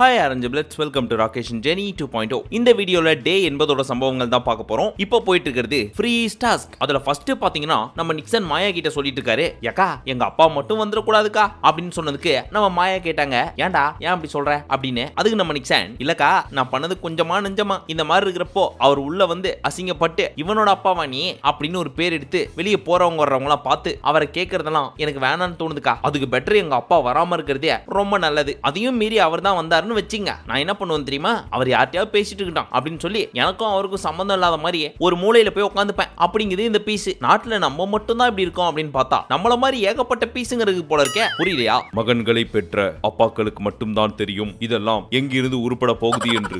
Hi Arrangeables, welcome to Rakesh and Jenny 2.0. இந்த வீடியோல டே 80ஓட சம்பவங்கள் தான் பார்க்க போறோம். இப்போ போயிட்டு இருக்குது ஃப்ரீஸ் டாஸ்க். அதுல ஃபர்ஸ்ட் பாத்தீங்கன்னா நம்ம நிக்சன் மாயா கிட்ட சொல்லிட்டு இருக்காரு, "யக்கா எங்க அப்பா மட்டும் வந்துட கூடாதுக்கா" அப்படின்னு சொன்னதுக்கு நம்ம மாயா கேட்டாங்க, "ஏன்டா ஏன் அப்படி சொல்ற?" அப்படின்னு. அதுக்கு நம்ம நிக்சன், "இல்லக்கா நான் பண்ணது கொஞ்சமா நெஞ்சமா இந்த மாதிரி இருக்கிறப்போ அவர் உள்ள வந்து அசிங்கப்பட்டு இவனோட அப்பாவா நீ அப்படின்னு ஒரு பேர் எடுத்து வெளியே போறவங்க வர்றவங்களாம் பார்த்து அவரை கேட்கறதெல்லாம் எனக்கு வேணான்னு தோணுதுக்கா. அதுக்கு பெட்டர் எங்க அப்பா வராம இருக்கிறதே ரொம்ப நல்லது. அதையும் மீறி அவர் தான் வந்தார் வச்சிங்க. நான் என்ன பண்ணுவேன் தெரியுமா, அவர் யார்ட்டையாவது பேசிட்டு இருக்கான் அப்படின்னு சொல்லி எனக்கும் அவருக்கும் சம்பந்தம் இல்லாத மாதிரி ஒரு மூலையில போய் உட்காந்துப்பேன். அப்படிங்குது இந்த பீஸ். நாட்டுல நம்ம மட்டும் தான் இப்படி இருக்கோம் அப்படின்னு பார்த்தா நம்மள மாதிரி ஏகப்பட்ட பீஸுங்கிறது போல இருக்கே. புரியலையா? மகன்களை பெற்ற அப்பாக்களுக்கு மட்டும் தான் தெரியும் இதெல்லாம் எங்கிருந்து உருப்பட போகுது என்று.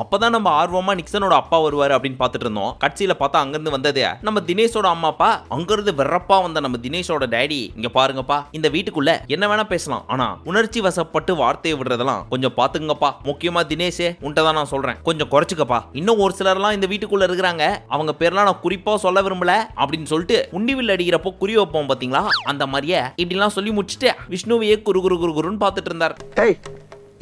அப்பதான் நம்ம ஆர்வமா நிக்சனோட அப்பா வருவாரு அப்படின்னு பார்த்துட்டு இருந்தோம். கட்சியில பார்த்தா அங்கிருந்து வந்தது நம்ம தினேஷோட அம்மா அப்பா. அங்கிருந்து வெறப்பா வந்த நம்ம தினேஷோட டேடி, இங்க பாருங்கப்பா, இந்த வீட்டுக்குள்ள என்ன வேணா பேசலாம், ஆனா உணர்ச்சி வசப்பட்டு வார்த்தையை விடுறதெல்லாம் கொஞ்சம் பாத்துங்கப்பா. முக்கியமா தினேஷே உன்ட்டதான் நான் சொல்றேன், கொஞ்சம் குறைச்சுக்கப்பா. இன்னும் ஒரு சிலர்லாம் இந்த வீட்டுக்குள்ள இருக்கிறாங்க, அவங்க பேர்லாம் நான் குறிப்பா சொல்ல விரும்பல அப்படின்னு சொல்லிட்டு உண்டிவில் அடிக்கிறப்போ குறி வைப்போம் பாத்தீங்களா, அந்த மாதிரியே இப்படிலாம் சொல்லி முடிச்சுட்டு விஷ்ணுவையே குரு குரு குரு குருன்னு பார்த்துட்டு இருந்தார்.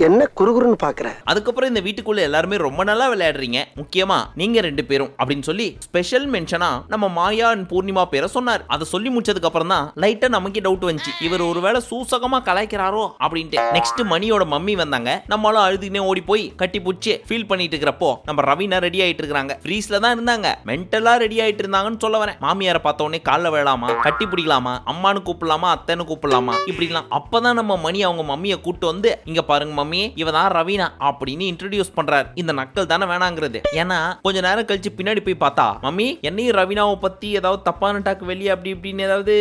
என்ன குறுகுறுன்னு பாக்குற? அதுக்கப்புறம் இந்த வீட்டுக்குள்ள எல்லாருமே ரொம்ப நல்லா விளையாடுறீங்க, முக்கியமா நீங்க ரெண்டு பேரும் அப்படின்னு சொல்லி ஸ்பெஷல் மென்ஷனா நம்ம மாயா அண்ட் பூர்ணிமா பேரை சொன்னார். அதை சொல்லி முடிச்சதுக்கு அப்புறம் தான் லைட்டா நமக்கு டவுட் வந்துச்சு, இவர் ஒருவேளை சூசகமா கலாய்க்கிறாரோ அப்படின்ட்டு. நெக்ஸ்ட் மணியோட மம்மி வந்தாங்க. நம்மளும் அழுதுனே ஓடி போய் கட்டி பிடிச்சி ஃபீல் பண்ணிட்டு இருக்கிறப்போ நம்ம ரவீனா ரெடி ஆயிட்டு இருக்காங்க. ஃப்ரீஸ்ல தான் இருந்தாங்க, மென்டலா ரெடி ஆயிட்டு இருந்தாங்கன்னு சொல்ல வரேன். மாமியாரை பார்த்த உடனே காலில் விழலாமா, கட்டி பிடிக்கலாமா, அம்மானு கூப்பிடலாமா, அத்தைன்னு கூப்பிடலாமா, இப்படிலாம். அப்பதான் நம்ம மணி அவங்க மம்மியை கூட்டு வந்து, இங்க பாருங்க மம்மி, இவதான் ரவீனா அப்படின்னு இன்ட்ரோடியூஸ் பண்றாரு. இந்த நக்கல் தானே வேணாங்கிறது. ஏன்னா கொஞ்ச நேரம் கழிச்சு பின்னாடி போய் பார்த்தா மம்மி என்னையும் ரவீனாவை பத்தி ஏதாவது தப்பான டாக்கு வெளியே அப்படி இப்படின்னு ஏதாவது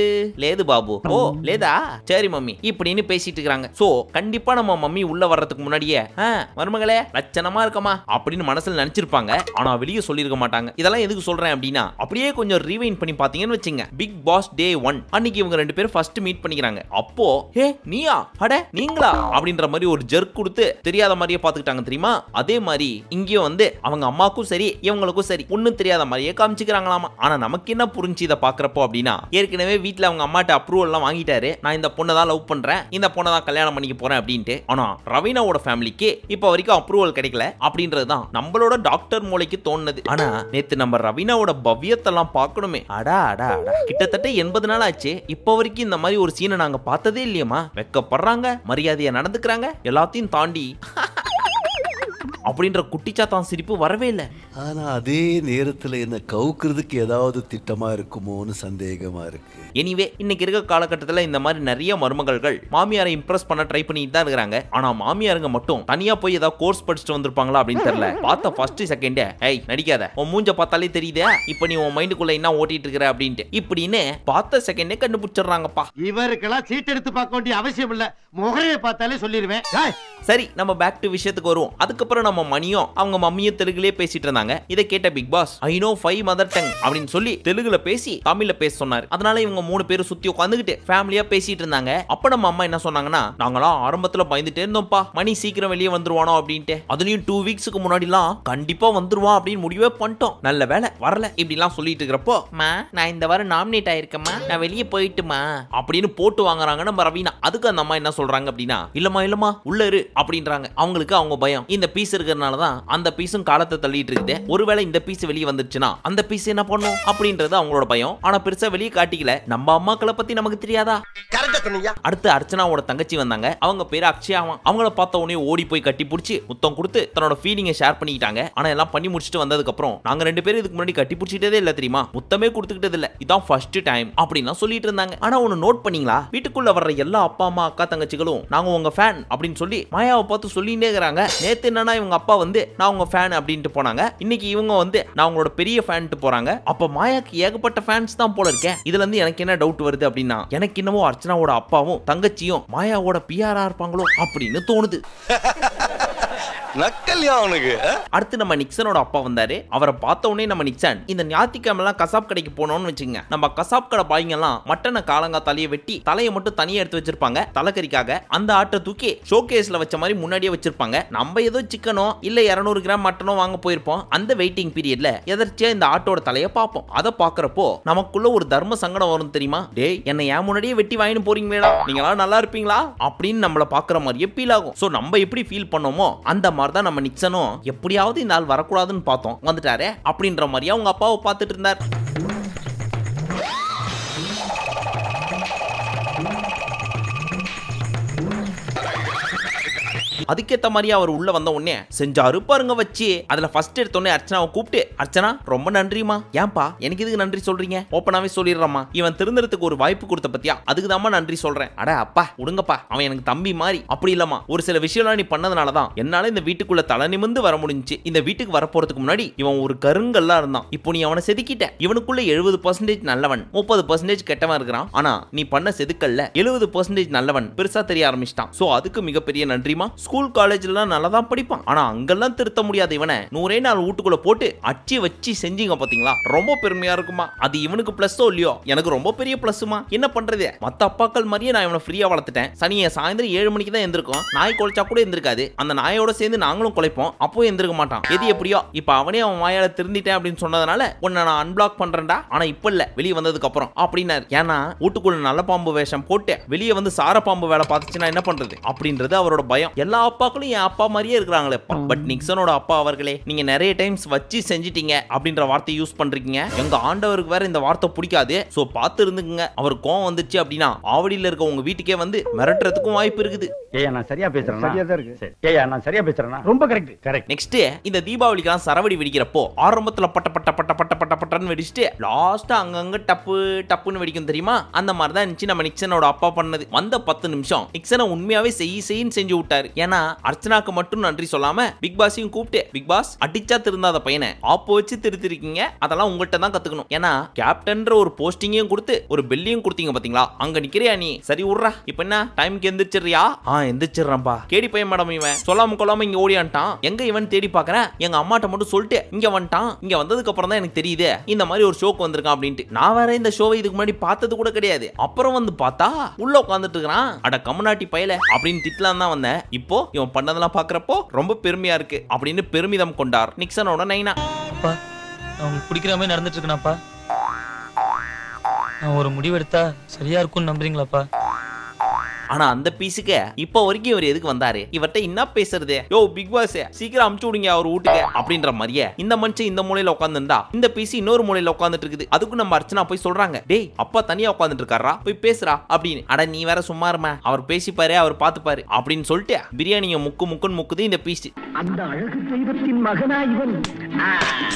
லேது பாபு. ஓ லேதா, சரி மம்மி இப்படின்னு பேசிட்டு இருக்காங்க. சோ கண்டிப்பா நம்ம மம்மி உள்ள வர்றதுக்கு முன்னாடியே மருமகளே லட்சணமா இருக்கமா அப்படின்னு மனசுல நினைச்சிருப்பாங்க, ஆனா வெளியே சொல்லிருக்க மாட்டாங்க. இதெல்லாம் எதுக்கு சொல்றேன் அப்படின்னா, அப்படியே கொஞ்சம் ரீவைண்ட் பண்ணி பாத்தீங்கன்னு வச்சுங்க, பிக் பாஸ் டே 1 அன்னைக்கு இவங்க ரெண்டு பேரும் ஃபர்ஸ்ட் மீட் பண்ணிக்கிறாங்க. அப்போ ஹே நீயா, அட நீங்களா அப்படின்ற மாதிரி ஒரு ஜெர்க் கொடுத்து தெரியாத மாதிரியே பாத்துக்கிட்டாங்க தெரியுமா. அதே மாதிரி இங்கேயும் வந்து அவங்க அம்மாக்கும் சரி இவங்களுக்கும் சரி ஒன்னும் தெரியாத மாதிரியே காமிச்சுக்கிறாங்களாமா. ஆனா நமக்கு என்ன புரிஞ்சு இதை பாக்குறப்போ அப்படின்னா, ஏற்கனவே வீட்டுல அவங்க அம்மாட்ட அப்ரூவல் எல்லாம் வாங்கிட்டாரு, நான் இந்த பொண்ணை தான் லவ் பண்றேன், இந்த பொண்ணை தான் கல்யாணம் பண்ணிக்க போறேன் அப்படின்ட்டு. ஆனா ரவீனாவோட ஃபேமிலிக்கு இப்ப வரைக்கும் அப்ரூவல் கிடைக்கல அப்படின்றதுதான் நம்மளோட டாக்டர் மூளைக்கு தோணுது. ஆனா நேத்து நம்ம ரவீனாவோட பவ்யத்தெல்லாம் பார்க்கணுமே. அடா அடா அடா, கிட்டத்தட்ட 80 நாள் ஆச்சு, இப்ப வரைக்கும் இந்த மாதிரி ஒரு சீனை நாங்க பார்த்ததே இல்லையமா. வெக்கப்படுறாங்க, மரியாதையா நடந்துக்கிறாங்க, எல்லாத்தையும் தாண்டி அப்படின்ற குட்டிச்சாத்தான் சிரிப்பு வரவே இல்லை. ஆனா அதே நேரத்துல என்ன கவுக்குறதுக்கு ஏதாவது திட்டமா இருக்குமோன்னு சந்தேகமா இருக்கு. எனிவே இன்னைக்கு இருக்க காலகட்டத்தில் இந்த மாதிரி நிறைய மருமகள்கள் மாமியாரை இம்ப்ரெஸ் பண்ண ட்ரை பண்ணிட்டு தான் இருக்காங்க. ஆனா மாமியாருங்க மட்டும் தனியா போய் ஏதாவது கோர்ஸ் படிச்சுட்டு வந்திருப்பாங்களா அப்படின்னு தெரியல. பார்த்த ஃபர்ஸ்ட் செகண்ட், ஏய் நடிக்காத, உன் மூஞ்ச பார்த்தாலே தெரியுதே இப்போ நீ உன் மைண்டுக்குள்ள என்ன ஓட்டிட்டு இருக்கிற அப்படின்ட்டு இப்படின்னு பார்த்த செகண்டே கண்டுபிடிச்சிடுறாங்கப்பா. இவருக்கெல்லாம் சீட் எடுத்து பார்க்க வேண்டிய அவசியம் இல்ல, முகரையை பார்த்தாலே சொல்லிடுவேன். சரி நம்ம பேக் டு விஷயத்துக்கு வருவோம். அதுக்கப்புறம் நம்ம மணியும் அவங்க மம்மியும் தெலுங்குலயே பேசிட்டு இருந்தாங்க. இதை கேட்ட Bigg Boss, I know 5 mother tongue அப்படின்னு சொல்லி தெலுங்குல பேசி தமிழ்ல பேச சொன்னார். அதனால இவங்க 3 பேரும் சுத்தி உட்காந்துக்கிட்டு ஃபேமிலியா பேசிட்டு இருந்தாங்க. அப்ப நம்ம அம்மா என்ன சொன்னாங்கன்னா, நாங்களாம் ஆரம்பத்துல பயந்துட்டே இருந்தோம்ப்பா, மணி சீக்கிரம் வெளியே வந்துருவானோ அப்படின்ட்டு. அதுலயும் 2 வீக்ஸ்க்கு முன்னாடிலாம் கண்டிப்பா வந்துருவான் அப்படின்னு முடிவே பண்ணிட்டோம். நல்ல வேலை வரல இப்படிலாம் சொல்லிட்டு இருக்கிறப்போ, நான் இந்த வாரம் நாமினேட் ஆயிருக்கேம்மா, நான் வெளியே போயிட்டுமா அப்படின்னு போட்டு வாங்குறாங்க நம்ம ரவீனா. அதுக்கு அந்த அம்மா என்ன சொல்றாங்க அப்படின்னா, இல்லம்மா உள்ள இரு அப்படின்றாங்க. அவங்களுக்கு அவங்க பயம், இந்த பீஸ் இருக்கிறதுனாலதான் அந்த பீஸும் காலத்தை தள்ளிட்டு இருக்குது. ஒருவேளை இந்த பீஸ் வெளியே வந்துருச்சுன்னா அந்த பீஸ் என்ன பண்ணும் அப்படின்றது அவங்களோட பயம். ஆனா பெருசா வெளியே காட்டிக்கல. நம்ம அம்மாக்களை பத்தி நமக்கு தெரியாதா? அடுத்து அர்ச்சனாவோட தங்கச்சி வந்தாங்க. அவங்க பேரு அக்ஷயாவா. அவங்கள பார்த்த உடனே ஓடி போய் கட்டி பிடிச்சி முத்தம் கொடுத்து தன்னோட ஃபீலிங்கை ஷேர் பண்ணிக்கிட்டாங்க. ஆனா எல்லாம் பண்ணி முடிச்சுட்டு வந்ததுக்கு அப்புறம், நாங்க 2 பேரும் இதுக்கு முன்னாடி கட்டி பிடிச்சிட்டதே இல்ல தெரியுமா, முத்தமே கொடுத்துக்கிட்டது இல்ல, இதான் ஃபர்ஸ்ட் டைம் அப்படின்னு சொல்லிட்டு இருந்தாங்க. ஆனா ஒன்னு நோட் பண்ணீங்களா, வீட்டுக்குள்ள வர்ற எல்லா அப்பா அம்மா அக்கா தங்கச்சிகளும் நாங்க உங்க ஃபேன் அப்படின்னு சொல்லி மாயாவை பார்த்து சொல்லிட்டே இருக்கிறாங்க. நேத்து என்னன்னா இவங்க அப்பா வந்து நான் உங்க ஃபேன் அப்படின்ட்டு போனாங்க, இன்னைக்கு இவங்க வந்து நான் உங்களோட பெரிய ஃபேன்ட்டு போறாங்க. அப்ப மாயாக்கு ஏகப்பட்ட ஃபேன்ஸ் தான் போல இருக்கேன். இதுல இருந்து எனக்கு என்ன டவுட் வருது அப்படின்னா, எனக்கு என்னமோ அர்ச்சனாவோட அப்பாவும் தங்கச்சியும் மாயாவோட பிஆரா இருப்பாங்களோ அப்படின்னு தோணுது. நக்கல்யா அவனுக்கு. அடுத்து நம்ம நிக்சனோட அப்பா வந்தாரு. அவரை பார்த்த உடனே நம்ம நிக்சன் இந்த ஞாயிற்றுக்கிழமை கசாப் கடைக்கு போனோம்னு வச்சுங்க, நம்ம கசாப் கடை பாய்ங்க எல்லாம் மட்டனை காலங்காத்தாலேயே வெட்டி தலையை மட்டும் தனியா எடுத்து வச்சிருப்பாங்க தலைக்கறிக்காக. அந்த ஆட்டை தூக்கி ஷோகேஸ்ல வச்ச மாதிரி முன்னாடியே வச்சிருப்பாங்க. நம்ம ஏதோ சிக்கனோ இல்ல 200 கிராம் மட்டனோ வாங்க போயிருப்போம். அந்த வெயிட்டிங் பீரியட்ல எதர்ச்சியா இந்த ஆட்டோட தலையை பார்ப்போம். அதை பாக்குறப்போ நமக்குள்ள ஒரு தர்ம சங்கடம் வரும் தெரியுமா? டேய், என்ன ஏன் முன்னாடியே வெட்டி வாங்கிட்டு போறீங்களா, நீங்களா நல்லா இருப்பீங்களா அப்படின்னு நம்மள பாக்குற மாதிரியே ஃபீல் ஆகும். சோ நம்ம எப்படி ஃபீல் பண்ணோமோ அந்த மாதிரி தான் நம்ம நிக்சனும் எப்படியாவது இந்த ஆள் வரக்கூடாதுன்னு பார்த்தோம், வந்துட்டாரே அப்படின்ற மாதிரியா அவங்க அப்பாவை பார்த்துட்டு இருந்தார். அதுக்கேத்த மாதிரி அவர் உள்ள வந்த உடனே செஞ்சாரு பாருங்க வச்சு. அதுல ஃபர்ஸ்ட் எடுத்தோடனே அர்ச்சனாவை கூப்பிட்டு, அர்ச்சனா ரொம்ப நன்றிமா. ஏன்பா எனக்கு இதுக்கு நன்றி சொல்றீங்க? ஓப்பனாவே சொல்லிடுறமா, இவன் திருந்தறதுக்கு ஒரு வாய்ப்பு கொடுத்த பத்தியா, அதுக்கு தான்மா நன்றி சொல்றேன். அட அப்பா உடுங்கப்பா, அவன் எனக்கு தம்பி மாதிரி. அப்படி இல்லமா, ஒரு சில விஷயம்லாம் நீ பண்ணதுனாலதான் என்னால இந்த வீட்டுக்குள்ள தலை நிமிந்து வர முடிஞ்சு. இந்த வீட்டுக்கு வரப்போறதுக்கு முன்னாடி இவன் ஒரு கருங்கல்லா இருந்தான். இப்போ நீ அவனை செதுக்கிட்ட. இவனுக்குள்ள 70% நல்லவன் 30% கெட்டவன் இருக்கிறான். ஆனா நீ பண்ண செதுக்கல்ல 70% நல்லவன் பெருசா தெரிய ஆரம்பிச்சிட்டான். சோ அதுக்கு மிகப்பெரிய நன்றிமா. ஸ்கூல் காலேஜ்ல நல்லா தான் படிப்பான், ஆனா அங்கெல்லாம் திருத்த முடியாது இவனை. 100 நாள் வீட்டுக்குள்ள போட்டு அச்சி வச்சு செஞ்சீங்க பாத்தீங்களா, ரொம்ப பெருமையா இருக்குமா. அது இவனுக்கு பிளஸ்ஸோ இல்லையோ, எனக்கு ரொம்ப பெரிய பிளஸ்மா. என்ன பண்றது, மத்த அப்பாக்கள் மாதிரியே நான் இவனை ஃப்ரீயா வளர்த்துட்டேன். சனியை சாயந்தரம் 7 மணிக்கு தான் எந்திருக்கும். நாய் குலைச்சா கூட எந்திருக்காது. அந்த நாயோட சேர்ந்து நாங்களும் குலைப்போம், அப்போ எந்திருக்க மாட்டான். எது எப்படியோ இப்ப அவனே அவன் வாயால திருந்திட்டேன் அப்படின்னு சொன்னதுனால உன்னை நான் அன்பிளாக் பண்றேன்டா. ஆனா இப்ப இல்ல, வெளியே வந்ததுக்கு அப்புறம் அப்படின்னாரு. ஏன்னா வீட்டுக்குள்ள நல்ல பாம்பு வேஷம் போட்டு வெளியே வந்து சார பாம்பு வேலை பார்த்துச்சுன்னா என்ன பண்றது அப்படின்றது அவரோட பயம். எல்லா அப்பாக்களும் என் அப்பா மாதிரியே இருக்கிறாங்களே. பட் நிக்சனோட அப்பா அவர்களே, நீங்க நிறைய டைம்ஸ் வச்சு செஞ்சிட்டீங்க அப்படின்ற வார்த்தை யூஸ் பண்றீங்க. எங்க ஆண்டவருக்கு வேற இந்த வார்த்தை பிடிக்காது. சோ பாத்து இருந்துக்குங்க. அவர் கோவம் வந்துச்சு அப்படின்னா ஆவடியில இருக்க உங்க வீட்டுக்கே வந்து மிரட்டுறதுக்கும் வாய்ப்பு இருக்குது. ஏயா நான் சரியா பேசுறேன்? சரியா தான் இருக்கு. ஏயா நான் சரியா பேசுறேனா? ரொம்ப கரெக்ட் கரெக்ட். நெக்ஸ்ட் இந்த தீபாவளிக்கு சரவடி வெடிக்கிறப்போ ஆரம்பத்துல பட்ட பட்ட பட்ட பட்ட பட்ட பட்டன்னு வெடிச்சிட்டு லாஸ்ட் அங்கங்க டப்பு டப்புன்னு வெடிக்கும் தெரியுமா? அந்த மாதிரி தான் இருந்துச்சு நம்ம நிக்சனோட அப்பா பண்ணது. வந்த 10 நிமிஷம் நிக்சனை உண்மையாவே செய்யின்னு செஞ்சு விட்டாரு. ஏன்னா அர்ச்சனாக்கு மட்டும் நன்றி சொல்லாம பிக் பாஸையும் கூப்பிட்டு, பிக் பாஸ் அடிச்சா திருந்தாத பையனை ஆப்போ வச்சு திருத்திருக்கீங்க, அதெல்லாம் உங்கள்கிட்ட தான் கத்துக்கணும். ஏன்னா கேப்டன்ற ஒரு போஸ்டிங்கையும் கொடுத்து ஒரு பெல்லையும் கொடுத்தீங்க பாத்தீங்களா, அங்க நிக்கிறியா நீ? சரி விட்றா, இப்ப என்ன டைமுக்கு எந்திரிச்சிடுறியா? எந்திரிச்சிடுறான்பா. கேடி பையன் மேடம் இவன் சொல்லாம கொள்ளாம இங்க ஓடியான்ட்டான். எங்க இவன் தேடி பாக்குறேன், எங்க அம்மாட்ட மட்டும் சொல்லிட்டு இங்க வந்துட்டான். இங்க வந்ததுக்கு அப்புறம் தான் எனக்கு தெரியுது இந்த மாதிரி ஒரு ஷோக்கு வந்திருக்கான் அப்படின்ட்டு. நான் வேற இந்த ஷோவை இதுக்கு முன்னாடி பார்த்தது கூட கிடையாது. அப்புறம் வந்து பார்த்தா உள்ள உட்காந்துட்டு இருக்கான். அட கம்முனாட்டி பயல அப்படின்னு திட்டலாம் தான் வந்தேன். இப்போ இவன் பண்ணதெல்லாம் பாக்குறப்போ ரொம்ப பெருமையா இருக்கு அப்படின்னு பெருமிதம் கொண்டார் நிக்சனோட நைனா. அவங்களுக்கு பிடிக்கிற மாதிரி நடந்துட்டு இருக்கேனாப்பா. நான் ஒரு முடிவெடுத்தா சரியா இருக்கும்னு நம்புறீங்களாப்பா? ஆனா அந்த பீஸுக்கு இப்ப வரைக்கும் இவர் எதுக்கு வந்தாரு? இவர்கிட்ட என்ன பேசுறது? யோ பிக் பாஸ் சீக்கிரம் அமுச்சு விடுங்க அவர் வீட்டுக்கு அப்படின்ற மாதிரியே இந்த மனுஷன் இந்த மூலையில உட்காந்துருந்தா இந்த பீஸ் இன்னொரு மூலையில உட்காந்துட்டு இருக்குது. அதுக்கு நம்ம அர்ச்சனா போய் சொல்றாங்க, டேய் அப்பா தனியா உட்காந்துட்டு இருக்காரா, போய் பேசுறா அப்படின்னு. அட நீ வேற சும்மா இருமா, அவர் பேசிப்பாரு அவர் பாத்துப்பாரு அப்படின்னு சொல்லிட்டு பிரியாணியை முக்குன்னு முக்குது இந்த பீஸ். அந்த அழகு தெய்வத்தின் மகனா இவன்.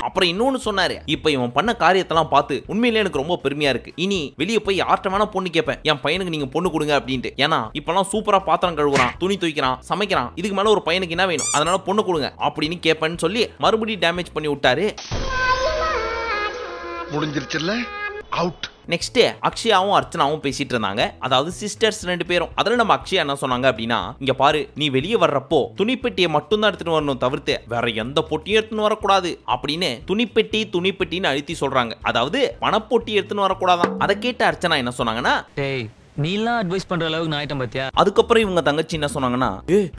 அப்புறம் இன்னொன்னு சொன்னாரு, இப்ப இவன் பண்ண காரியத்தெல்லாம் பார்த்து உண்மையிலே எனக்கு ரொம்ப பெருமையா இருக்கு. இனி வெளியே போய் யார்ட்ட வேணா பொண்ணு கேட்பேன், என் பையனுக்கு நீங்க பொண்ணு கொடுங்க அப்படின்ட்டு. ஏன்னா இப்பெல்லாம் சூப்பரா பாத்திரம் கழுவுறான், துணி துவைக்கிறான், சமைக்கிறான். இதுக்கு மேல ஒரு பையனுக்கு என்ன வேணும், அதனால பொண்ணு கொடுங்க அப்படின்னு கேட்பேன்னு சொல்லி மறுபடியும் டேமேஜ் பண்ணி விட்டாரு. முடிஞ்சிருச்சுல்ல, அவுட். நெக்ஸ்ட் அக்ஷயாவும் அர்ச்சனாவும் பேசிட்டு இருந்தாங்க, அதாவது சிஸ்டர்ஸ் 2 பேரும். அதுல நம்ம அக்ஷயா என்ன சொன்னாங்க அப்படின்னா, இங்க பாரு நீ வெளியே வர்றப்போ துணிப்பெட்டியை மட்டும் தான் எடுத்துட்டு வரணும், தவிர்த்து வேற எந்த பொட்டியும் எடுத்துன்னு வரக்கூடாது அப்படின்னு துணிப்பெட்டின்னு அழுத்தி சொல்றாங்க. அதாவது பணப்பொட்டி எடுத்துன்னு வரக்கூடாதான். அதை கேட்ட அர்ச்சனா என்ன சொன்னாங்கன்னா, நீலாம் அட்வைஸ் பண்ற அளவுக்கு நான் ஆயிட்டேன் பாத்தியா. அதுக்கப்புறம் இவங்க தங்கச்சி என்ன சொன்னாங்கன்னா,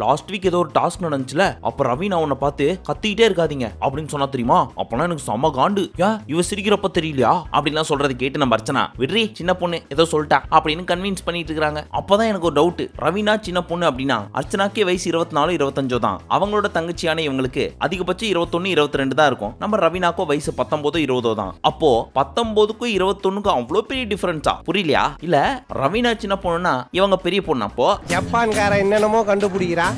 லாஸ்ட் வீக் ஏதோ ஒரு டாஸ்க் நடந்துச்சுல, அப்ப ரவி நான் உன்னை பார்த்து கத்திக்கிட்டே இருக்காதீங்க அப்படின்னு சொன்னா தெரியுமா, அப்பெல்லாம் எனக்கு செம காண்டு. இவ சிரிக்கிறப்ப தெரியலையா அப்படின்லாம் சொல்றது கேட்டு நம்ம அர்ச்சனா, விட்ரி சின்ன பொண்ணு ஏதோ சொல்லிட்டா அப்படின்னு கன்வின்ஸ் பண்ணிட்டு இருக்காங்க. அப்பதான் எனக்கு ஒரு டவுட், ரவினா சின்ன பொண்ணு அப்படின்னா அர்ச்சனாக்கே வயசு 24 25 தான். அவங்களோட தங்கச்சியான இவங்களுக்கு அதிகபட்சம் 21 22 தான் இருக்கும். நம்ம ரவினாக்கோ வயசு 19 20 தான். அப்போ 19க்கும் 21க்கும் அவ்வளவு பெரிய டிஃபரன்ஸா? புரியலையா? இல்ல ரவினா சின்ன பொண்ணுனா இவங்க பெரிய பொண்ணு. அப்போ ஜப்பான்கார என்னென்னமோ கண்டுபிடிக்கிறா,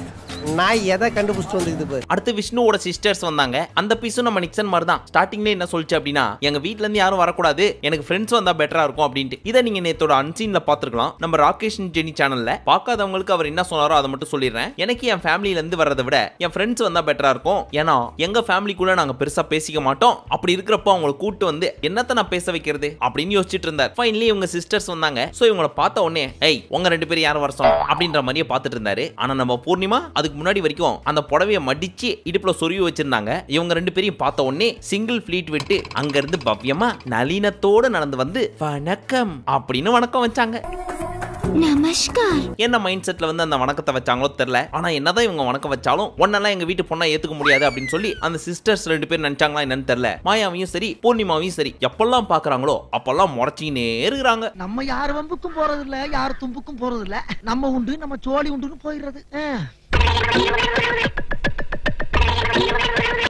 நான் எதை கண்டுபிடிச்சிட்டு வந்துக்குது. அடுத்து விஷ்ணுவோட சிஸ்டர்ஸ் வந்தாங்க. அந்த பீஸும் நம்ம நிக்சன் மாதிரி தான். ஸ்டார்டிங்ல என்ன சொல்லிச்சு அப்படின்னா, எங்க வீட்ல இருந்து யாரும் வரக்கூடாது, எனக்கு ஃப்ரெண்ட்ஸ் வந்தா பெட்டரா இருக்கும் அப்படின்ட்டு. இதை நீங்க நேத்தோட அன்சீன்ல பாத்துருக்கலாம் நம்ம ராகேஷ் ஜெனி சேனல்ல. பார்க்காதவங்களுக்கு அவர் என்ன சொன்னாரோ அதை மட்டும் சொல்லிடுறேன். எனக்கு என் ஃபேமிலில இருந்து வர்றதை விட என் ஃப்ரெண்ட்ஸ் வந்தா பெட்டரா இருக்கும். ஏன்னா எங்க ஃபேமிலிக்குள்ள நாங்க பெருசா பேசிக்க மாட்டோம். அப்படி இருக்கிறப்போ அவங்களை கூட்டு வந்து என்னத்த நான் பேச வைக்கிறது அப்படின்னு யோசிச்சுட்டு இருந்தார். ஃபைனலி இவங்க சிஸ்டர்ஸ் வந்தாங்க. சோ இவங்களை பார்த்த உடனே, ஏய் உங்க 2 பேரும் யாரும் வர சொன்னா அப்படின்ற மாதிரியே பார்த்துட்டு இருந்தாரு. ஆனா நம்ம பூர்ணிமா அதுக்கு அதுக்கு முன்னாடி வரைக்கும் அந்த புடவைய மடிச்சு இடுப்புல சொருவி வச்சிருந்தாங்க. இவங்க ரெண்டு பேரையும் பார்த்த உடனே சிங்கிள் ஃபிளீட் விட்டு அங்க இருந்து பவ்யமா நளினத்தோட நடந்து வந்து வணக்கம் அப்படின்னு வணக்கம் வச்சாங்க. நமஸ்கார். என்ன மைண்ட் செட்ல வந்து அந்த வணக்கத்தை வச்சாங்களோ தெரியல. ஆனா என்னதான் இவங்க வணக்கம் வச்சாலும் ஒன்னெல்லாம் எங்க வீட்டு பொண்ணா ஏத்துக்க முடியாது அப்படின்னு சொல்லி அந்த சிஸ்டர்ஸ் ரெண்டு பேர் நினைச்சாங்களா என்னன்னு தெரியல. மாயாவையும் சரி பூர்ணிமாவையும் சரி எப்பெல்லாம் பாக்குறாங்களோ அப்பெல்லாம் முறைச்சினே இருக்கிறாங்க. நம்ம யார் வம்புக்கும் போறது இல்ல, யார் தும்புக்கும் போறது இல்ல. நம்ம உண்டு நம்ம சோழி உண்டுன்னு போயிடுறது.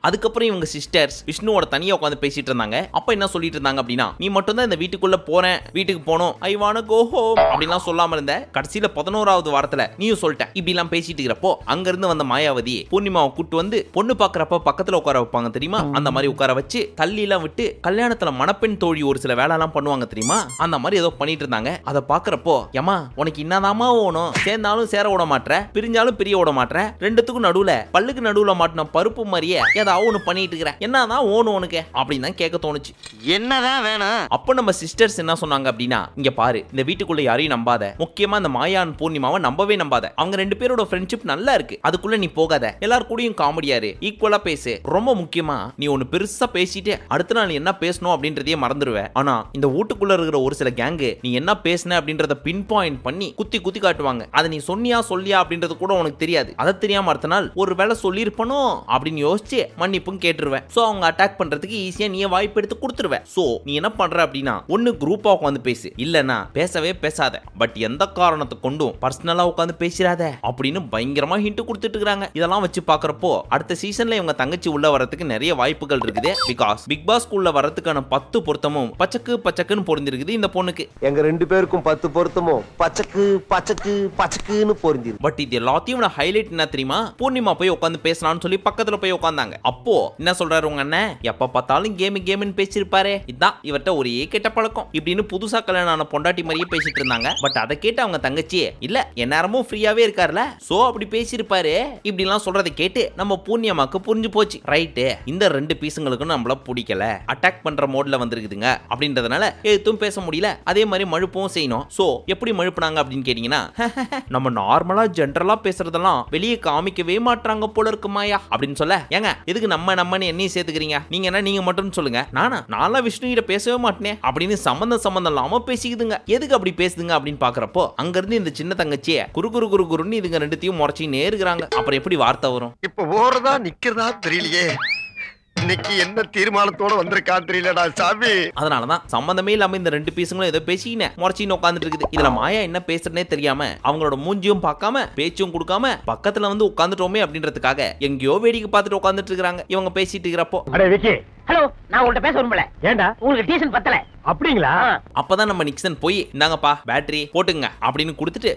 அதுக்கப்புறம் இவங்க சிஸ்டர்ஸ் விஷ்ணுவோட தனியா உட்காந்து பேசிட்டு இருந்தாங்க. அப்ப என்ன சொல்லிட்டு இருந்தாங்க அப்படின்னா, நீ மட்டும் தான் இந்த வீட்டுக்குள்ள போறேன், வீட்டுக்கு போனோம், I want to go home அப்படிலாம் சொல்லாம இருந்த. கடைசியில 11வது வாரத்துல நீயும் சொல்லிட்ட. இப்படி எல்லாம் பேசிட்டு இருக்கிறப்போ அங்க இருந்து வந்த மாயாவதி பூர்ணிமாவை கூட்டு வந்து பொண்ணு பாக்குறப்ப பக்கத்துல உட்கார வைப்பாங்க தெரியுமா, அந்த மாதிரி உட்கார வச்சு தள்ளி எல்லாம் விட்டு கல்யாணத்துல மணப்பெண் தோழி ஒரு சில வேலை எல்லாம் பண்ணுவாங்க தெரியுமா, அந்த மாதிரி ஏதோ பண்ணிட்டு இருந்தாங்க. அதை பாக்குறப்போ ஏமா உனக்கு என்னதாமா ஓணும், சேர்ந்தாலும் சேர விட மாட்டேற, பிரிஞ்சாலும் பிரிய விட மாட்டேற, ரெண்டுத்துக்கும் நடுவுல பல்லுக்கு நடுவுல மாட்டின பருப்பு மாதிரியே ஏதாவது ஒண்ணு பண்ணிட்டு இருக்கிற, என்னதான் ஓணும் உனக்கு அப்படின்னு தான் கேட்க தோணுச்சு. என்னதான் வேணும்? அப்ப நம்ம சிஸ்டர்ஸ் என்ன சொன்னாங்க அப்படின்னா, இங்க பாரு இந்த வீட்டுக்குள்ள யாரையும் நம்பாத, முக்கியமா இந்த மாயான் பூர்ணிமாவை நம்பவே நம்பாத. அவங்க ரெண்டு பேரோட ஃப்ரெண்ட்ஷிப் நல்லா இருக்கு, அதுக்குள்ள நீ போகாத, எல்லாரும் கூடயும் காமெடியாரு, ஈக்குவலா பேசு. ரொம்ப முக்கியமா நீ ஒன்னு பெருசா பேசிட்டு அடுத்த நாள் என்ன பேசணும் அப்படின்றதையே மறந்துடுவ. ஆனா இந்த வீட்டுக்குள்ள இருக்கிற ஒரு சில கேங்கு நீ என்ன பேசின அப்படின்றத பின் பாயிண்ட் பண்ணி குத்தி குத்தி காட்டுவாங்க. அதை நீ சொன்னியா சொல்லியா அப்படின்றது கூட உனக்கு தெரியாது. அதை தெரியாம அடுத்த நாள் ஒரு வேலை சொல்லியிருப்பனோ அப்படின்னு யோசிச்சு மன்னிப்பும் கேட்டுருவேன். சோ அவங்க அட்டாக் பண்றதுக்கு ஈஸியா நீ வாய்ப்பு எடுத்து கொடுத்துருவேன். சோ நீ என்ன பண்ற அப்படின்னா, ஒன்னு குரூப்பா உட்காந்து பேசு, இல்லனா பேசவே பேசாத, பட் எந்த காரணத்தை கொண்டும் பர்சனலா உட்காந்து பேசிராத அப்படின்னு பயங்கரமா ஹிண்ட் கொடுத்துட்டு இருக்காங்க. இதெல்லாம் வச்சு பாக்குறப்போ அடுத்த சீசன்ல இவங்க தங்கச்சி உள்ள வரதுக்கு நிறைய வாய்ப்புகள் இருக்குது. பிகாஸ் பிக் பாஸ் குள்ள வரதுக்கான 10 பொருத்தமும் பச்சக்கு பச்சக்குன்னு பொருந்திருக்குது இந்த பொண்ணுக்கு. எங்க ரெண்டு பேருக்கும் 10 பொருத்தமும் பச்சக்கு பச்சக்கு பச்சக்குன்னு பொருந்திருக்கு. பட் இது எல்லாத்தையும் ஹைலைட் என்ன தெரியுமா, பூர்ணிமா போய் உட்காந்து பேசலாம்னு சொல்லி பக்கத்துல போய் உட்கார்ந்தாங்க. அப்போ என்ன சொல்றாரு உங்க அண்ணன், எப்ப பார்த்தாலும் கேம்னு பேசிருப்பாரு, இதான் இவர்ட்ட ஒரே கெட்ட பழக்கம் இப்படின்னு புதுசா கல்யாணம் ஆன பொண்டாட்டி மாதிரியே பேசிட்டு இருந்தாங்க. பட் அதை கேட்டு அவங்க தங்கச்சி இல்ல எந்நேரமும் ஃப்ரீயாவே இருக்காருல, சோ அப்படி பேசிருப்பாரு இப்படி எல்லாம் சொல்றதை கேட்டு நம்ம பூர்ணிமாக்கு புரிஞ்சு போச்சு. ரைட்டு, இந்த ரெண்டு பீஸுங்களுக்கும் நம்மள பிடிக்கல, அட்டாக் பண்ற மோட்ல வந்திருக்குதுங்க அப்படின்றதுனால எதுவும் பேச முடியல, அதே மாதிரி மழுப்பவும் செய்யணும். சோ எப்படி மழுப்புனாங்க அப்படின்னு கேட்டீங்கன்னா, நம்ம நார்மலா ஜென்ரலா பேசுறதெல்லாம் வெளியே காமிக்கவே மாட்டாங்க போல இருக்கு மாயா அப்படின்னு சொல்ல, ஏங்க எதுக்கு நம்மன்னு என்னையும் சேர்த்துக்கிறீங்க, நீங்க என்ன நீங்க மட்டும் சொல்லுங்க, நானா விஷ்ணு கிட்ட பேசவே மாட்டேனே அப்படின்னு சம்பந்தம் இல்லாம பேசிக்குதுங்க. எதுக்கு அப்படி பேசுதுங்க அப்படின்னு பாக்குறப்போ அங்க இருந்து இந்த சின்ன தங்கச்சியை குறுன்னு இதுங்க ரெண்டுத்தையும் முறைச்சினே இருக்கிறாங்க. அப்புறம் எப்படி வார்த்தை வரும்? இப்ப ஓடுறதா நிக்கிறதா தெரியலையே, இன்னைக்கு என்ன தீர்மானத்தோட வந்திருக்கான் தெரியலடா சாமி. அதனாலதான் சம்பந்தமே இல்லாம இந்த ரெண்டு பீஸுங்களும் ஏதோ பேசினேன் முறைச்சின்னு உட்காந்துட்டு இருக்குது. இதுல மாயா என்ன பேசுறனே தெரியாம அவங்களோட மூஞ்சியும் பார்க்காம பேச்சும் கொடுக்காம பக்கத்துல வந்து உட்காந்துட்டோமே அப்படின்றதுக்காக எங்கேயோ வேடிக்கை பார்த்துட்டு உட்காந்துட்டு இருக்காங்க இவங்க பேசிட்டு இருக்கிறப்போ. ஹலோ, நான் உங்கள்ட்ட பேச விரும்பல. ஏண்டா உங்களுக்கு டீசன் பத்தல அப்படிங்களா? அப்பதான் நம்ம நிக்சன் போய் இந்தாங்கப்பா பேட்டரி போட்டுங்க அப்படின்னு கொடுத்துட்டு,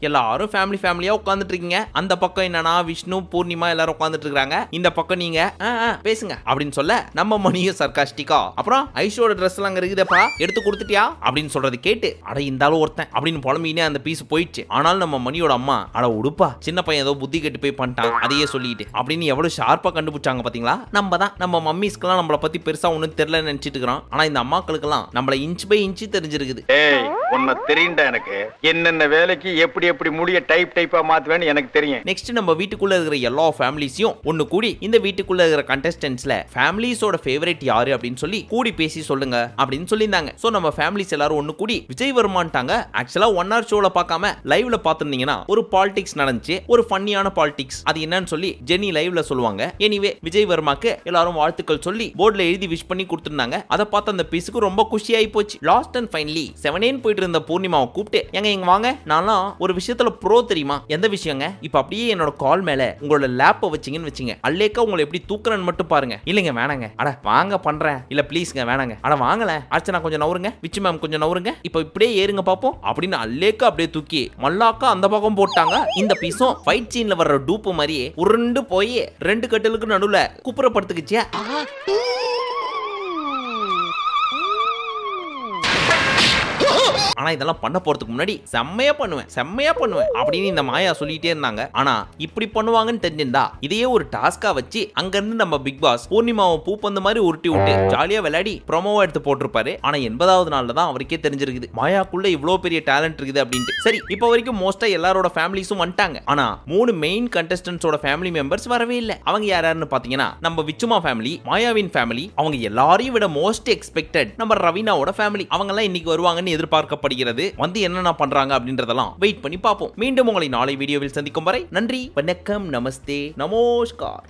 எல்லாரும் ஃபேமிலியா உட்காந்துட்டு இருக்கீங்க. அந்த பக்கம் என்னன்னா விஷ்ணு பூர்ணிமா எல்லாரும் உட்காந்துட்டு இருக்காங்க, இந்த பக்கம் நீங்க பேசுங்க அப்படின்னு சொல்ல நம்ம மணியும் சர்காஸ்டிக்கா, அப்புறம் ஐஷோட ட்ரெஸ் எல்லாம் இருக்குதப்பா எடுத்து கொடுத்துட்டியா அப்படின்னு சொல்றது கேட்டு, அட இருந்தாலும் ஒருத்தன் அப்படின்னு புலம்பினே அந்த பீஸ் போயிடுச்சு. ஆனாலும் நம்ம மணியோட அம்மா, அட உடுப்பா சின்ன பையன் ஏதோ புத்தி கெட்டு போய் பண்ணிட்டான் அதையே சொல்லிட்டு அப்படின்னு எவ்வளவு ஷார்ப்பா கண்டுபிடிச்சாங்க பாத்தீங்களா. நம்ம தான் நம்ம மம்மிஸ்க்கெல்லாம் நம்மளை பத்தி பெருசா ஒண்ணும் தெரியலன்னு நினைச்சிட்டு இருக்கிறோம். ஆனா இந்த அம்மாக்களுக்கெல்லாம் நம்மள இன்ச் பை இன்ச் தெரிஞ்சிருக்குது. உன்னை தெரியும்டா எனக்கு, என்னென்ன வேலைக்கு எப்படி முடிய டைப்பா மாத்துவேன்னு எனக்கு தெரியும். நெக்ஸ்ட் நம்ம வீட்டுக்குள்ள இருக்கிற எல்லா ஃபேமிலிஸையும் ஒன்னு கூடி இந்த வீட்டுக்குள்ள இருக்கிற கண்டஸ்டன்ட்ஸ்ல ஃபேமிலிஸோட ஃபேவரட் யாரு அப்படின்னு சொல்லி கூடி பேசி சொல்லுங்க அப்படின்னு சொல்லியிருந்தாங்க. சோ நம்ம ஃபேமிலிஸ் எல்லாரும் ஒன்னு கூடி விஜய் வர்மான்ட்டாங்க. ஆக்சுவலா 1 hour ஷோல பார்க்காம லைவ்ல பார்த்திருந்தீங்கன்னா ஒரு பாலிடிக்ஸ் நடந்துச்சு, ஒரு ஃபன்னியான பாலிடிக்ஸ். அது என்னன்னு சொல்லி ஜெனி லைவ்ல சொல்லுவாங்க. எனிவே விஜய் வர்மாக்கு எல்லாரும் வாழ்த்துக்கள் சொல்லி போர்ட்ல எழுதி விஷ் பண்ணி கொடுத்திருந்தாங்க. அதை பார்த்து அந்த பீஸுக்கு ரொம்ப குஷியாயி போச்சு. லாஸ்ட் அண்ட் ஃபைனலி 7 போயிட்டு இருந்த பூர்ணிமாவை கூப்பிட்டு, எங்க வாங்க, நான்லாம் ஒரு விஷயத்துல ப்ரோ தெரியுமா. எந்த விஷயங்க? இப்ப அப்படியே என்னோட கால் மேல உங்களோட லேப்பை வச்சிங்கன்னு வச்சுங்க, அல்லேக்கா உங்களை எப்படி தூக்குறேன்னு மட்டும் பாருங்க. இல்லைங்க வேணாங்க, அட வாங்க பண்றேன், இல்ல ப்ளீஸ்ங்க வேணாங்க, அட வாங்கல அர்ச்சனா கொஞ்சம் நவருங்க, விச்சு மேம் கொஞ்சம் நவருங்க, இப்ப இப்படியே ஏறுங்க பாப்போம் அப்படின்னு அல்லேக்கா அப்படியே தூக்கி மல்லாக்கா அந்த பக்கம் போட்டாங்க. இந்த பீஸும் ஃபைட் சீன்ல வர்ற டூப்பு மாதிரியே உருண்டு போய் 2 கட்டலுக்கு நடுவுல குப்புறப்படுத்துக்குச்சே. ஆனா இதெல்லாம் பண்ண போறதுக்கு முன்னாடி செம்மையா பண்ணுவேன் அப்படின்னு இந்த மாயா சொல்லிட்டே இருந்தாங்க. ஆனா இப்படி பண்ணுவாங்கன்னு தெரிஞ்சிருந்தா இதையே ஒரு டாஸ்கா வச்சு அங்க இருந்து நம்ம பிக் பாஸ் பூர்ணிமாவை பூப்பந்த மாதிரி உருட்டி விட்டு ஜாலியா விளையாடி ப்ரோமோவா எடுத்து போட்டிருப்பாரு. ஆனா 80வது நாள்ல தான் அவருக்கே தெரிஞ்சிருக்குது மாயாக்குள்ள இவ்வளவு பெரிய டேலண்ட் இருக்குது அப்படின்ட்டு. சரி, இப்போ வரைக்கும் மோஸ்டா எல்லாரோட ஃபேமிலிஸும் வந்துட்டாங்க. ஆனா 3 மெயின் கண்டஸ்டன்ட்ஸோட ஃபேமிலி மெம்பர்ஸ் வரவே இல்லை. அவங்க யாராருன்னு பாத்தீங்கன்னா நம்ம விச்சுமா ஃபேமிலி, மாயாவின் ஃபேமிலி, அவங்க எல்லாரையும் விட மோஸ்ட் எக்ஸ்பெக்டட் நம்ம ரவீனாவோட ஃபேமிலி. அவங்க எல்லாம் இன்னைக்கு வருவாங்கன்னு எதிர்பார்க்கப்படுகிறது. வந்து என்னென்ன பண்றாங்க அப்படின்றதெல்லாம் வெயிட் பண்ணி பார்ப்போம். மீண்டும் உங்களை நாளை வீடியோவில் சந்திக்கும் வரை நன்றி, வணக்கம், நமஸ்தே, நமஸ்கார்.